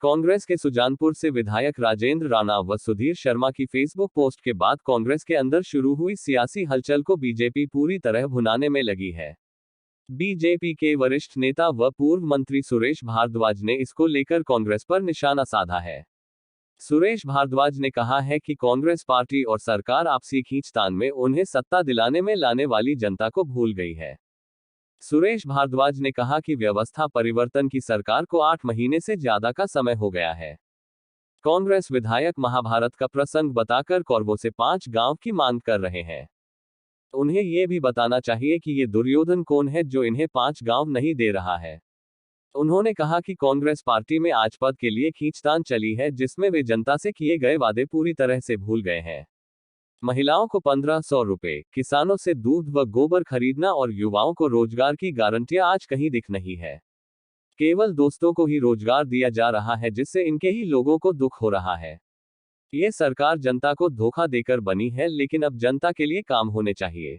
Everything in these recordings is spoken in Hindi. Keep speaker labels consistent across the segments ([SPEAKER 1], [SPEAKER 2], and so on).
[SPEAKER 1] कांग्रेस के सुजानपुर से विधायक राजेंद्र राणा व सुधीर शर्मा की फेसबुक पोस्ट के बाद कांग्रेस के अंदर शुरू हुई सियासी हलचल को बीजेपी पूरी तरह भुनाने में लगी है। बीजेपी के वरिष्ठ नेता व पूर्व मंत्री सुरेश भारद्वाज ने इसको लेकर कांग्रेस पर निशाना साधा है। सुरेश भारद्वाज ने कहा है कि कांग्रेस पार्टी और सरकार आपसी खींचतान में उन्हें सत्ता दिलाने में लाने वाली जनता को भूल गई है। सुरेश भारद्वाज ने कहा कि व्यवस्था परिवर्तन की सरकार को 8 महीने से ज्यादा का समय हो गया है। कांग्रेस विधायक महाभारत का प्रसंग बताकर कौरवों से 5 गांव की मांग कर रहे हैं। उन्हें यह भी बताना चाहिए कि ये दुर्योधन कौन है जो इन्हें 5 गांव नहीं दे रहा है। उन्होंने कहा कि कांग्रेस पार्टी में आज पद के लिए खींचतान चली है, जिसमें वे जनता से किए गए वादे पूरी तरह से भूल गए हैं। महिलाओं को 1500 रुपए, किसानों से दूध व गोबर खरीदना और युवाओं को रोजगार की गारंटियां आज कहीं दिख नहीं है। केवल दोस्तों को ही रोजगार दिया जा रहा है, जिससे इनके ही लोगों को दुख हो रहा है। ये सरकार जनता को धोखा देकर बनी है, लेकिन अब जनता के लिए काम होने चाहिए।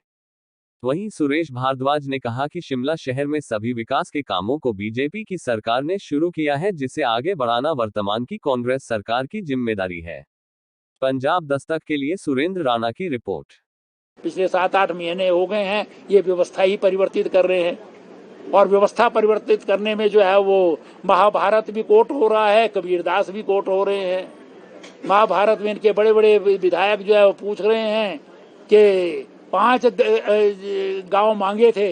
[SPEAKER 1] वहीं सुरेश भारद्वाज ने कहा कि शिमला शहर में सभी विकास के कामों को बीजेपी की सरकार ने शुरू किया है, जिसे आगे बढ़ाना वर्तमान की कांग्रेस सरकार की जिम्मेदारी है। पंजाब दस्तक के लिए सुरेंद्र राणा की रिपोर्ट।
[SPEAKER 2] पिछले 7-8 महीने हो गए हैं ये व्यवस्था ही परिवर्तित कर रहे हैं, और व्यवस्था परिवर्तित करने में जो है वो महाभारत भी कोट हो रहा है, कबीरदास भी कोट हो रहे हैं। महाभारत में इनके बड़े बड़े विधायक जो है वो पूछ रहे हैं कि 5 गांव मांगे थे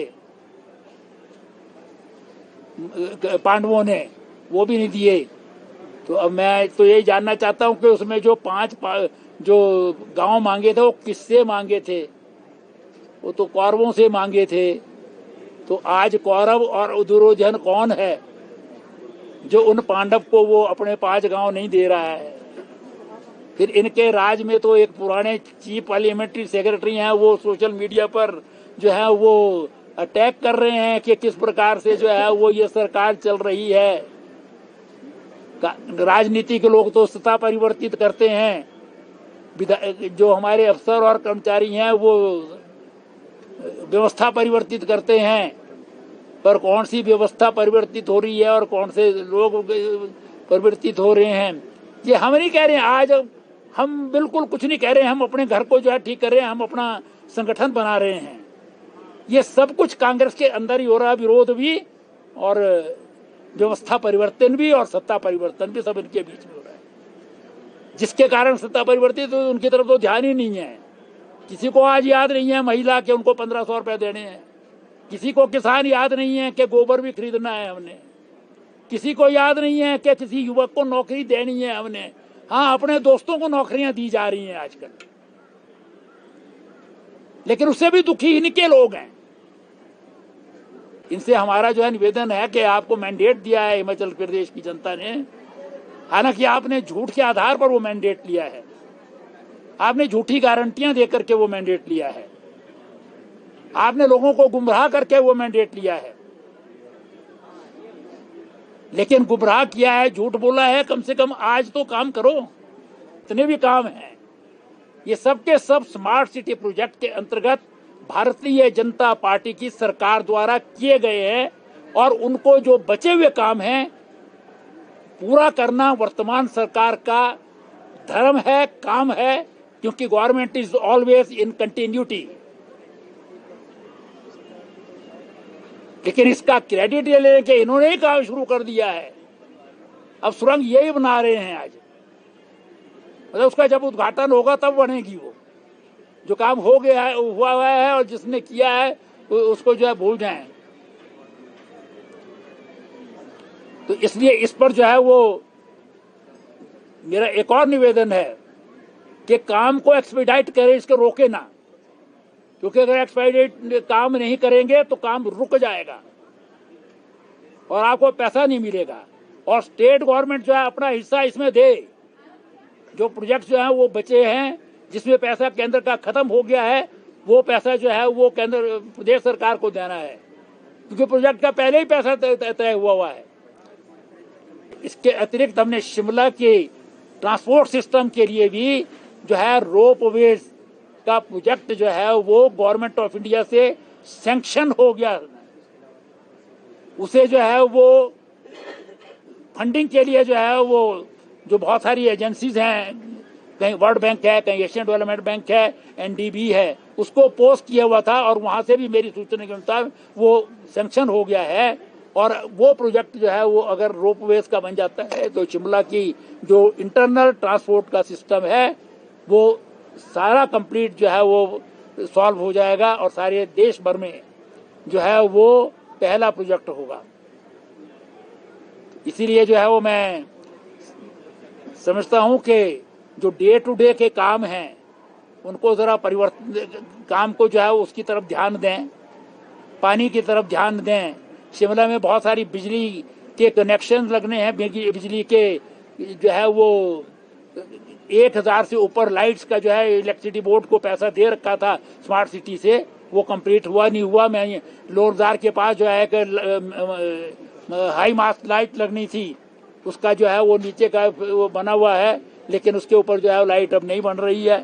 [SPEAKER 2] पांडवों ने, वो भी नहीं दिए। तो अब मैं तो यही जानना चाहता हूं कि उसमें जो 5 जो गांव मांगे थे वो किससे मांगे थे? वो तो कौरवों से मांगे थे। तो आज कौरव और दुर्योधन कौन है जो उन पांडव को वो अपने 5 गांव नहीं दे रहा है? फिर इनके राज में तो एक पुराने चीफ पार्लियामेंट्री सेक्रेटरी हैं, वो सोशल मीडिया पर जो है वो अटैक कर रहे हैं कि किस प्रकार से जो है वो ये सरकार चल रही है। राजनीति के लोग तो सत्ता परिवर्तित करते हैं, जो हमारे अफसर और कर्मचारी हैं वो व्यवस्था परिवर्तित करते हैं। पर कौन सी व्यवस्था परिवर्तित हो रही है और कौन से लोग परिवर्तित हो रहे हैं, ये हम नहीं कह रहे हैं। आज हम बिल्कुल कुछ नहीं कह रहे हैं, हम अपने घर को जो है ठीक कर रहे हैं, हम अपना संगठन बना रहे हैं। ये सब कुछ कांग्रेस के अंदर ही हो रहा है, विरोध भी और व्यवस्था परिवर्तन भी और सत्ता परिवर्तन भी, सब इनके बीच में हो रहा है। जिसके कारण सत्ता परिवर्तित तो उनकी तरफ तो ध्यान ही नहीं है। किसी को आज याद नहीं है महिला के उनको 1500 रुपए देने हैं, किसी को किसान याद नहीं है कि गोबर भी खरीदना है हमने, किसी को याद नहीं है कि किसी युवक को नौकरी देनी है हमने। हाँ, अपने दोस्तों को नौकरियां दी जा रही हैं आजकल, लेकिन उससे भी दुखी इनके लोग हैं। इनसे हमारा जो है निवेदन है कि आपको मैंडेट दिया है हिमाचल प्रदेश की जनता ने, हालांकि आपने झूठ के आधार पर वो मैंडेट लिया है, आपने झूठी गारंटियां देकर के वो मैंडेट लिया है, आपने लोगों को गुमराह करके वो मैंडेट लिया है। लेकिन गुमराह किया है, झूठ बोला है, कम से कम आज तो काम करो। इतने भी काम हैं, ये सब के सब स्मार्ट सिटी प्रोजेक्ट के अंतर्गत भारतीय जनता पार्टी की सरकार द्वारा किए गए हैं, और उनको जो बचे हुए काम हैं पूरा करना वर्तमान सरकार का धर्म है, काम है, क्योंकि government is always in continuity. लेकिन इसका क्रेडिट ये लेने के इन्होंने ही काम शुरू कर दिया है। अब सुरंग यही बना रहे हैं आज, मतलब उसका जब उद्घाटन होगा तब बनेगी वो। जो काम हो गया है, हुआ हुआ है, और जिसने किया है उसको जो है भूल जाएं। तो इसलिए इस पर जो है वो मेरा एक और निवेदन है कि काम को एक्सपीडाइट करें, इसको रोके ना, क्योंकि अगर एक्सपीडाइट काम नहीं करेंगे तो काम रुक जाएगा और आपको पैसा नहीं मिलेगा। और स्टेट गवर्नमेंट जो है अपना हिस्सा इसमें दे। जो प्रोजेक्ट जो है वो बचे हैं, जिसमें पैसा केंद्र का खत्म हो गया है, वो पैसा जो है वो केंद्र प्रदेश सरकार को देना है, क्योंकि प्रोजेक्ट का पहले ही पैसा तय हुआ है। इसके अतिरिक्त हमने शिमला के ट्रांसपोर्ट सिस्टम के लिए भी जो है रोपवे का प्रोजेक्ट जो है वो गवर्नमेंट ऑफ इंडिया से सैंक्शन हो गया, उसे जो है वो फंडिंग के लिए जो है वो जो बहुत सारी एजेंसीज हैं, कहीं वर्ल्ड बैंक है, कहीं एशियन डेवलपमेंट बैंक है, एनडीबी है, उसको पोस्ट किया हुआ था और वहां से भी मेरी सूचना के अनुसार वो सैंक्शन हो गया है। और वो प्रोजेक्ट जो है वो अगर रोपवेज का बन जाता है तो शिमला की जो इंटरनल ट्रांसपोर्ट का सिस्टम है वो सारा कंप्लीट जो है वो सॉल्व हो जाएगा और सारे देश भर में जो है वो पहला प्रोजेक्ट होगा। इसीलिए जो है वो मैं समझता हूं कि जो डे टू डे के काम हैं उनको जरा परिवर्तन, काम को जो है उसकी तरफ ध्यान दें, पानी की तरफ ध्यान दें। शिमला में बहुत सारी बिजली के कनेक्शन लगने हैं, बिजली के जो है वो 1000 से ऊपर लाइट्स का जो है इलेक्ट्रिसिटी बोर्ड को पैसा दे रखा था स्मार्ट सिटी से, वो कंप्लीट हुआ नहीं हुआ। मैं लोरदार के पास जो है एक हाई मास्ट लाइट लगनी थी, उसका जो है वो नीचे का वो बना हुआ है, लेकिन उसके ऊपर जो है लाइट अब नहीं बन रही है।